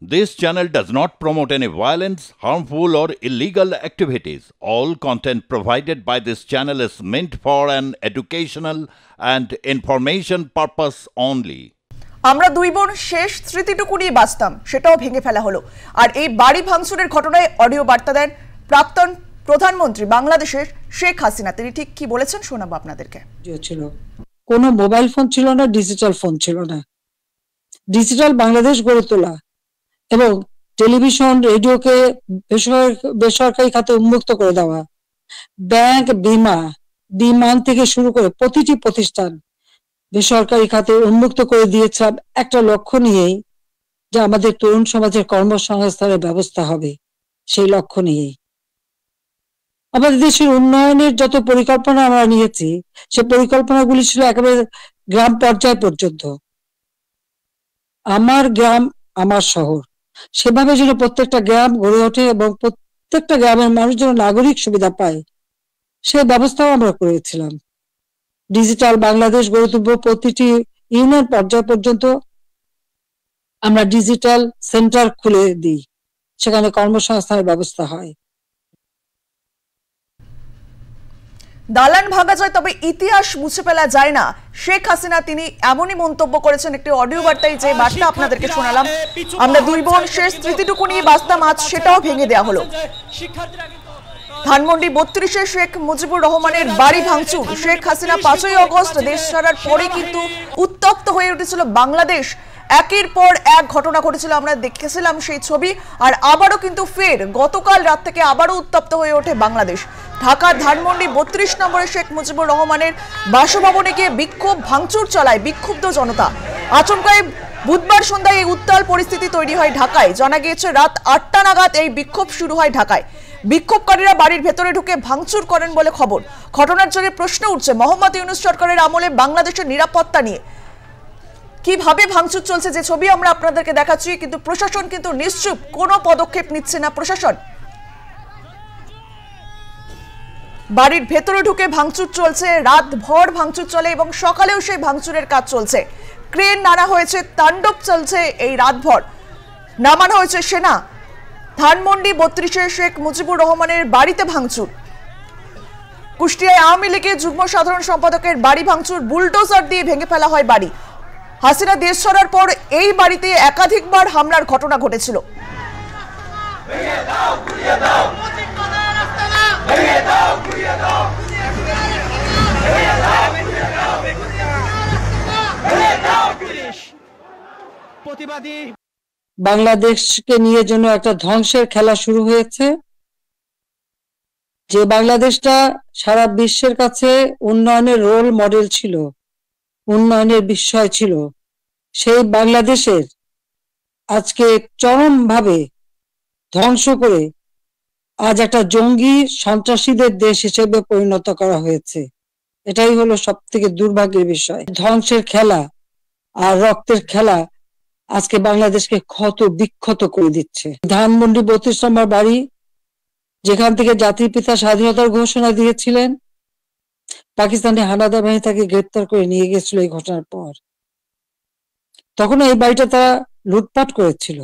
This channel does not promote any violence, harmful, or illegal activities. All content provided by this channel is meant for an educational and information purpose only. আমরা দুই বোন শেষ স্মৃতিটুকু নিয়ে বাঁচতাম, সেটাও ভেঙে ফেলা হলো। আর এই বাড়ি ভাঙচুরের ঘটনায় অডিও বার্তা দেন প্রাক্তন প্রধানমন্ত্রী বাংলাদেশের শেখ হাসিনা। তিনি ঠিক কি বলেছেন শোনাবো আপনাদেরকে। ছিল কোনো মোবাইল ফোন ছিল না, ডিজিটাল ফোন ছিল না। ডিজিটাল বাংলাদেশ গড়ে তোলা এবং টেলিভিশন রেডিওকে বেসরকারি খাতে উন্মুক্ত করে দেওয়া, ব্যাংক বিমান থেকে শুরু করে প্রতিটি প্রতিষ্ঠান বেসরকারি খাতে উন্মুক্ত করে দিয়েছিলাম একটা লক্ষ্য নিয়েই, যে আমাদের তরুণ সমাজের কর্মসংস্থানের ব্যবস্থা হবে। সেই লক্ষ্য নিয়েই আমাদের দেশের উন্নয়নের যত পরিকল্পনা আমরা নিয়েছি, সে পরিকল্পনাগুলি ছিল একেবারে গ্রাম পর্যায় পর্যন্ত। আমার গ্রাম আমার শহর, সেভাবে যেন প্রত্যেকটা গ্রাম গড়ে ওঠে এবং প্রত্যেকটা গ্রামের মানুষ যেন নাগরিক সুবিধা পায়, সে ব্যবস্থাও আমরা করেছিলাম। ডিজিটাল বাংলাদেশ গড়ে তুলব, প্রতিটি ইউনিয়ন পর্যায় পর্যন্ত আমরা ডিজিটাল সেন্টার খুলে দিই, সেখানে কর্মসংস্থানের ব্যবস্থা হয়। দালান ভাঙা যায়, তবে ইতিহাস মুছে ফেলা যায় না। শেখ হাসিনা তিনি এমনই মন্তব্য করেছেন একটি অডিও বার্তায়, যে বার্তা আপনাদেরকে শোনালাম। আমরা দুই বোন শেষ স্মৃতিটুকু নিয়ে বাঁচতাম, আজ সেটাও ভেঙে দেওয়া হলো। ধানমন্ডি 32-এ শেখ মুজিবুর রহমানের বাড়ি ভাঙচুর। শেখ হাসিনা 5ই আগস্ট দেশ ছাড়ার পরে কিন্তু উত্তপ্ত হয়ে উঠেছিল বাংলাদেশ। একের পর এক ঘটনা ঘটেছিল, আমরা দেখেছিলাম সেই ছবি। আর আবারও কিন্তু ফের গতকাল রাত থেকে আবারও উত্তপ্ত হয়ে ওঠে বাংলাদেশ। ঢাকার ধানমন্ডি 32 নম্বরে শেখ মুজিবুর রহমানের বাসভবনে গিয়ে বিক্ষোভ ভাঙচুর চালায় বিক্ষুব্ধ জনতা। আচমকায় বুধবার সন্ধ্যায় এই উত্তাল পরিস্থিতি তৈরি হয় ঢাকায়। জানা গিয়েছে রাত 8টা নাগাদ এই বিক্ষোভ শুরু হয় ঢাকায়। বিক্ষোভকারীরা বাড়ির ভেতরে ঢুকে ভাঙচুর করেন বলে খবর। ঘটনার জেরে প্রশ্ন উঠছে মোহাম্মদ ইউনূস সরকারের আমলে বাংলাদেশের নিরাপত্তা নিয়ে। কিভাবে ভাঙচুর চলছে, যে ছবি আমরা আপনাদেরকে দেখাচ্ছি, কিন্তু প্রশাসন কিন্তু নিশ্চুপ, কোনো পদক্ষেপ নিচ্ছে না প্রশাসন। বাড়ির ভেতরে ঢুকে ভাঙচুর চলছে, রাত ভর ভাঙচুর চলে এবং সকালেও সেই ভাঙচুরের কাজ চলছে। ক্রেন নাড়া হয়েছে, তাণ্ডব চলছে এই রাতভর। নামানো হয়েছে সেনা। ধানমন্ডি 32-এ শেখ মুজিবুর রহমানের বাড়িতে ভাঙচুর। কুষ্টিয়ায় আওয়ামী লীগের যুগ্ম সাধারণ সম্পাদকের বাড়ি ভাঙচুর, বুলডোজার দিয়ে ভেঙে ফেলা হয় বাড়ি। হাসিনা দেশ ছাড়ার পর এই বাড়িতে একাধিকবার হামলার ঘটনা ঘটেছিল। বাংলাদেশকে নিয়ে যেন একটা ধ্বংসের খেলা শুরু হয়েছে। যে বাংলাদেশটা সারা বিশ্বের কাছে উন্নয়নের রোল মডেল ছিল, উন্নয়নের বিষয় ছিল, সেই বাংলাদেশের আজকে চরমভাবে ধ্বংস করে আজ একটা জঙ্গি সন্ত্রাসীদের দেশ হিসেবে পরিণত করা হয়েছে। এটাই হলো সব থেকে দুর্ভাগ্যের বিষয়। ধ্বংসের খেলা আর রক্তের খেলা আজকে বাংলাদেশকে ক্ষত বিক্ষত করে দিচ্ছে। ধানমন্ডি 32 নম্বর বাড়ি, যেখান থেকে জাতির পিতা স্বাধীনতার ঘোষণা দিয়েছিলেন, পাকিস্তানি হানাদার বাহিনী তাকে গ্রেপ্তার করে নিয়ে গেছিল এই ঘটনার পর। তখন এই বাড়িটা তারা লুটপাট করেছিল,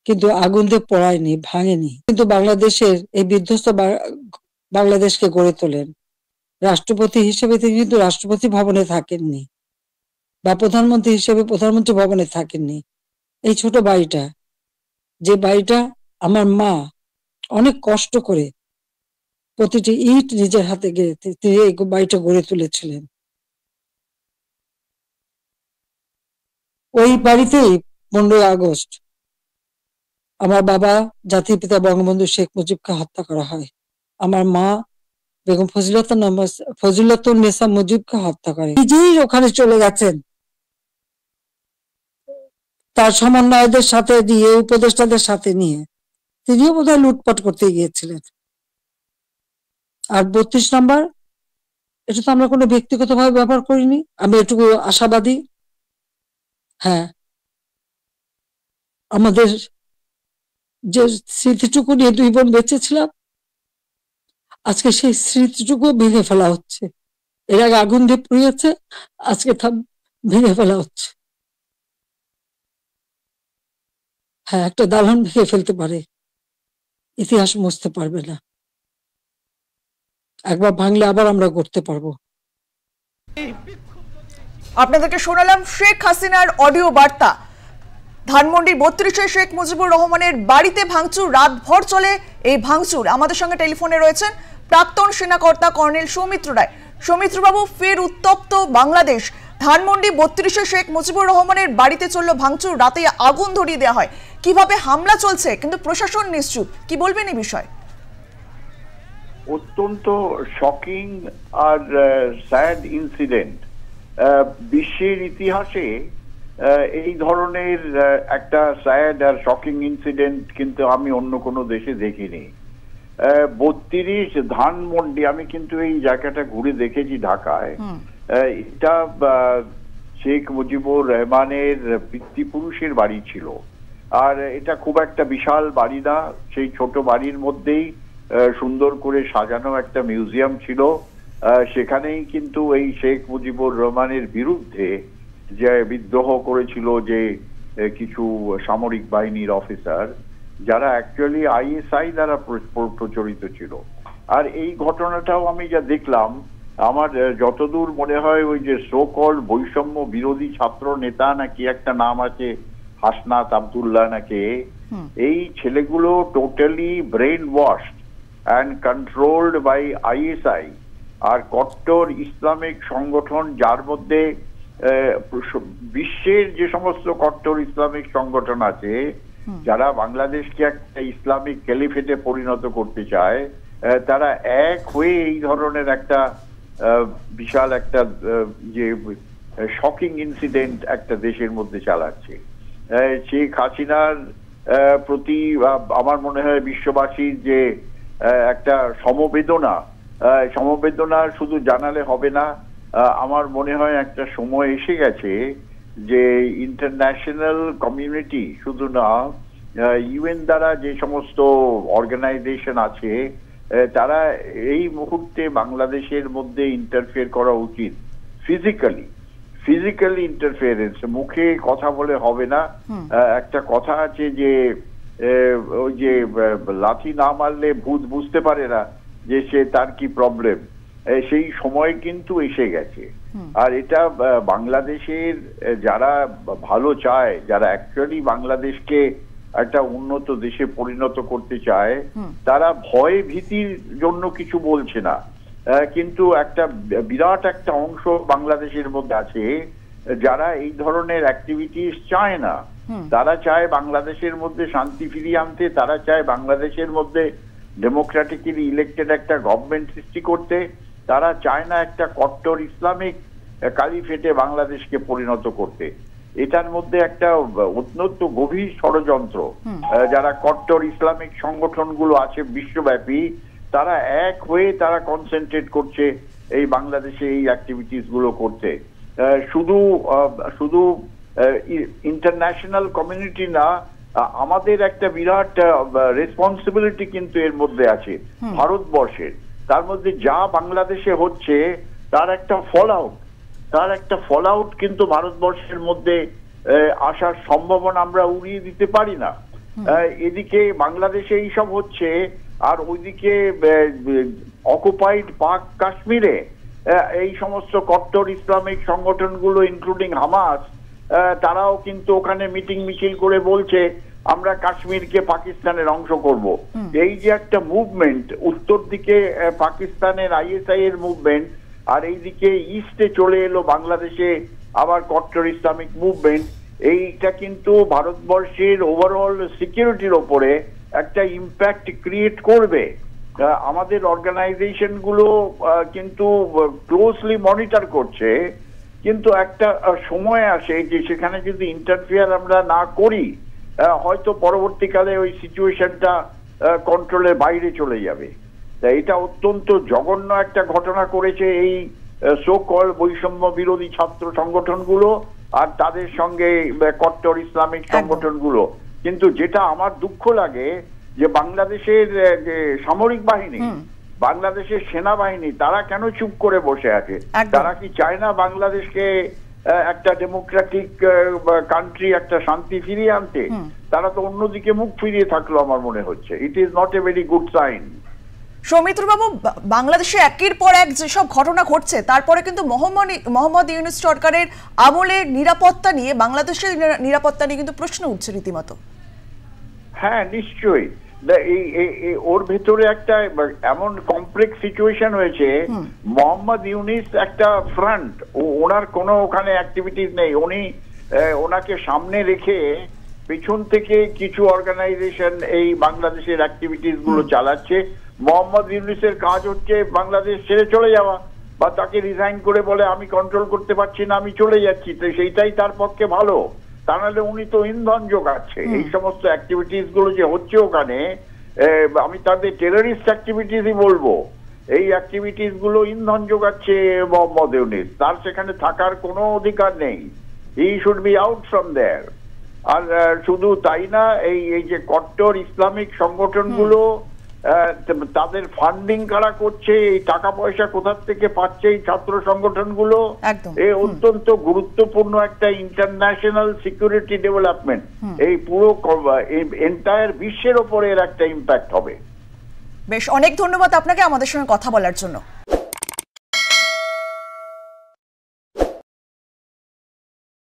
কিন্তু আগুন দিয়ে পোড়ায়নি, ভাঙেনি। কিন্তু বাংলাদেশের এই বিধ্বস্ত বাংলাদেশকে গড়ে তোলেন। রাষ্ট্রপতি হিসেবে তিনি কিন্তু রাষ্ট্রপতি ভবনে থাকেননি, বা প্রধানমন্ত্রী হিসেবে প্রধানমন্ত্রী ভবনে থাকেননি। এই ছোট বাড়িটা, যে বাড়িটা আমার মা অনেক কষ্ট করে প্রতিটি ইট নিজের হাতে গেড়ে তিনি এই বাড়িটা গড়ে তুলেছিলেন। ওই বাড়িতেই 15ই আগস্ট আমার বাবা জাতির পিতা বঙ্গবন্ধু শেখ মুজিবকে হত্যা করা হয়। আমার মা বেগম ফজিলাতুন্নেসা মুজিবকে হত্যা করে। নিজেই ওখানে চলে গেছেন তার সমন্বয়কদের সাথে নিয়ে, উপদেষ্টাদের সাথে নিয়ে। তিনিও বোধহয় লুটপাট করতে গিয়েছিলেন। আর 32 নম্বর, এটা তো আমরা কোনো ব্যক্তিগত ভাবে ব্যবহার করিনি। আমি এটুকু আশাবাদী, হ্যাঁ, আমাদের যে স্মৃতিটুকু নিয়ে দুই বোন বেঁচেছিলাম, আজকে সেই স্মৃতিটুকু ভেঙে ফেলা হচ্ছে। এর আগে আগুন দিয়ে পুড়িয়েছে, আজকে ভেঙে ফেলা হচ্ছে। হ্যাঁ, একটা দালান ভেঙে ফেলতে পারে, ইতিহাস মুছতে পারবে না। একবার ভাঙলে আবার আমরা করতে পারবো। আপনাদেরকে শোনালাম শেখ হাসিনার অডিও বার্তা। ধানমন্ডির 32-এ শেখ মুজিবুর রহমানের বাড়িতে ভাঙচুর, রাতভর চলে এই ভাঙচুর। আমাদের সঙ্গে টেলিফোনে রয়েছেন প্রাক্তন সেনাকর্তা কর্নেল সৌমিত্র রায়। সৌমিত্রবাবু, ফের উত্তপ্ত বাংলাদেশ। ধানমন্ডি 32-এ শেখ মুজিবুর রহমানের বাড়িতে চলল ভাঙচুর, রাতে আগুন ধরিয়ে দেওয়া হয়। কিভাবে হামলা চলছে, কিন্তু প্রশাসন নিশ্চুপ। কি বলবেন এই বিষয়ে? অত্যন্ত শকিং আর স্যাড ইনসিডেন্ট। বিশ্বের ইতিহাসে এই ধরনের একটা স্যাড আর শকিং ইনসিডেন্ট কিন্তু আমি অন্য কোনো দেশে দেখিনি। 32 ধানমন্ডি, আমি কিন্তু এই জায়গাটা ঘুরে দেখেছি ঢাকায়। এটা শেখ মুজিবুর রহমানের পিতৃপুরুষের বাড়ি ছিল, আর এটা খুব একটা বিশাল বাড়ি না। সেই ছোট বাড়ির মধ্যেই সুন্দর করে সাজানো একটা মিউজিয়াম ছিল। সেখানেই কিন্তু এই শেখ মুজিবুর রহমানের বিরুদ্ধে যে বিদ্রোহ করেছিল যে কিছু সামরিক বাহিনীর অফিসার, যারা অ্যাকচুয়ালি আইএসআই দ্বারা প্রচলিত ছিল। আর এই ঘটনাটাও আমি যা দেখলাম, আমার যতদূর মনে হয় ওই যে সো কল্ড বৈষম্য বিরোধী ছাত্র নেতা নাকি একটা নাম আছে, হাসনাত আব্দুল্লাহ নাকি, এই ছেলেগুলো totally brainwashed and controlled by ISI আর কট্টর ইসলামিক সংগঠন, যার মধ্যে বিশ্বের যে সমস্ত কট্টর ইসলামিক সংগঠন আছে যারা বাংলাদেশকে একটা ইসলামিক ক্যালিফেটে পরিণত করতে চায়, তারা এক হয়ে এই ধরনের একটা বিশাল একটা যে শকিং ইনসিডেন্ট একটা দেশের মধ্যে চালাচ্ছে। শেখ হাসিনার প্রতি আমার মনে হয় বিশ্ববাসীর যে একটা সমবেদনা শুধু জানালে হবে না। আমার মনে হয় একটা সময় এসে গেছে যে ইন্টারন্যাশনাল কমিউনিটি, শুধু না ইউএন দ্বারা যে সমস্ত অর্গানাইজেশন আছে, তারা এই মুহূর্তে বাংলাদেশের মধ্যে ইন্টারফেয়ার করা উচিত। ফিজিক্যালি ইন্টারফেয়ারেন্স, মুখে কথা বলে হবে না। একটা কথা আছে যে ওই যে লাঠি না মারলে ভূত বুঝতে পারে না যে সে তার কি প্রবলেম। সেই সময় কিন্তু এসে গেছে। আর এটা বাংলাদেশের যারা ভালো চায়, যারা অ্যাকচুয়ালি বাংলাদেশকে একটা উন্নত দেশে পরিণত করতে চায়, তারা ভয় ভীতির জন্য কিছু বলছে না। কিন্তু একটা বিরাট একটা অংশ বাংলাদেশের মধ্যে আছে যারা এই ধরনের অ্যাক্টিভিটিস চায় না। তারা চায় বাংলাদেশের মধ্যে শান্তি ফিরিয়ে আনতে, তারা চায় বাংলাদেশের মধ্যে ডেমোক্রেটিক্যালি ইলেক্টেড একটা গভর্নমেন্ট সৃষ্টি করতে। তারা চায় না একটা কট্টর ইসলামিক কালিফেটে বাংলাদেশকে পরিণত করতে। এটার মধ্যে একটা অত্যন্ত গভীর ষড়যন্ত্র। যারা কট্টর ইসলামিক সংগঠনগুলো আছে বিশ্বব্যাপী, তারা এক হয়ে তারা কনসেন্ট্রেট করছে এই বাংলাদেশে এই অ্যাক্টিভিটিস গুলো করতে। শুধু ইন্টারন্যাশনাল কমিউনিটি না, আমাদের একটা বিরাট রেসপন্সিবিলিটি কিন্তু এর মধ্যে আছে ভারতবর্ষের। তার মধ্যে যা বাংলাদেশে হচ্ছে তার একটা ফল আউট কিন্তু ভারতবর্ষের মধ্যে আসার সম্ভাবনা আমরা উড়িয়ে দিতে পারি না। এদিকে বাংলাদেশে এইসব হচ্ছে, আর ওইদিকে অকুপাইড পাক কাশ্মীরে এই সমস্ত কট্টর ইসলামিক সংগঠনগুলো ইনক্লুডিং হামাস, তারাও কিন্তু ওখানে মিটিং মিছিল করে বলছে আমরা কাশ্মীরকে পাকিস্তানের অংশ করব। এই যে একটা মুভমেন্ট, উত্তর দিকে পাকিস্তানের আইএসআই এর মুভমেন্ট, আর এইদিকে ইস্টে চলে এলো বাংলাদেশে আবার কট্টর ইসলামিক মুভমেন্ট, এইটা কিন্তু ভারতবর্ষের ওভারঅল সিকিউরিটির ওপরে একটা ইম্প্যাক্ট ক্রিয়েট করবে। আমাদের অর্গানাইজেশন গুলো কিন্তু ক্লোজলি মনিটর করছে, কিন্তু একটা সময় আসে যে সেখানে যদি ইন্টারফেয়ার আমরা না করি, হয়তো পরবর্তীকালে ওই সিচুয়েশনটা কন্ট্রোলের বাইরে চলে যাবে। তাই এটা অত্যন্ত জঘন্য একটা ঘটনা করেছে এই সো কল্ড বৈষম্য বিরোধী ছাত্র সংগঠনগুলো আর তাদের সঙ্গে কট্টর ইসলামিক সংগঠনগুলো। কিন্তু যেটা আমার দুঃখ লাগে যে বাংলাদেশের যে সামরিক বাহিনী, বাংলাদেশের সেনাবাহিনী, তারা কেন চুপ করে বসে আছে? তারা কি চায় না বাংলাদেশকে একটা ডেমোক্রেটিক কান্ট্রি, একটা শান্তি ফিরিয়ে আনতে, তারা তো অন্যদিকে মুখ ফিরিয়ে থাকলো আমার মনে হচ্ছে। It is not a very good sign. Soumitra babu, বাংলাদেশে একের পর এক যেসব ঘটনা ঘটছে, তারপরে কিন্তু মোহাম্মদ ইউনূস সরকারের আমলের নিরাপত্তা নিয়ে, বাংলাদেশের নিরাপত্তা নিয়ে কিন্তু প্রশ্ন উঠছে রীতিমতো। হ্যাঁ, নিশ্চয়ই। ওর ভেতরে একটা এমন কমপ্লেক্স সিচুয়েশন হয়েছে। মোহাম্মদ ইউনূস একটা ফ্রন্ট, ওনার কোনো ওখানে অ্যাক্টিভিটিস নেই। ওনাকে সামনে রেখে পেছন থেকে কিছু অর্গানাইজেশন এই বাংলাদেশের অ্যাক্টিভিটিস গুলো চালাচ্ছে। মোহাম্মদ ইউনূসের কাজ হচ্ছে বাংলাদেশ ছেড়ে চলে যাওয়া, বা তাকে রিজাইন করে বলে আমি কন্ট্রোল করতে পারছি না, আমি চলে যাচ্ছি। তো সেইটাই তার পক্ষে ভালো। তা নাহলে উনি তো ইন্ধন যোগাচ্ছে এই সমস্ত অ্যাক্টিভিটিস গুলো যে হচ্ছে ওখানে। আমি তাদের টেররিস্ট অ্যাক্টিভিটিসই বলবো। এই অ্যাক্টিভিটিস গুলো ইন্ধন যোগাচ্ছে মোহাম্মদ ইউনূস। তার সেখানে থাকার কোনো অধিকার নেই। He should be out from there. আর শুধু তাই না, এই যে কট্টর ইসলামিক সংগঠনগুলো, তাদের ফান্ডিং কারা করছে, এই টাকা পয়সা কোথা থেকে পাচ্ছে এই ছাত্র সংগঠনগুলো, এই অত্যন্ত গুরুত্বপূর্ণ একটা ইন্টারন্যাশনাল সিকিউরিটি ডেভেলপমেন্ট। এই পুরো এন্টায়ার বিশ্বের ওপরে এর একটা ইম্প্যাক্ট হবে। বেশ, অনেক ধন্যবাদ আপনাকে আমাদের সঙ্গে কথা বলার জন্য।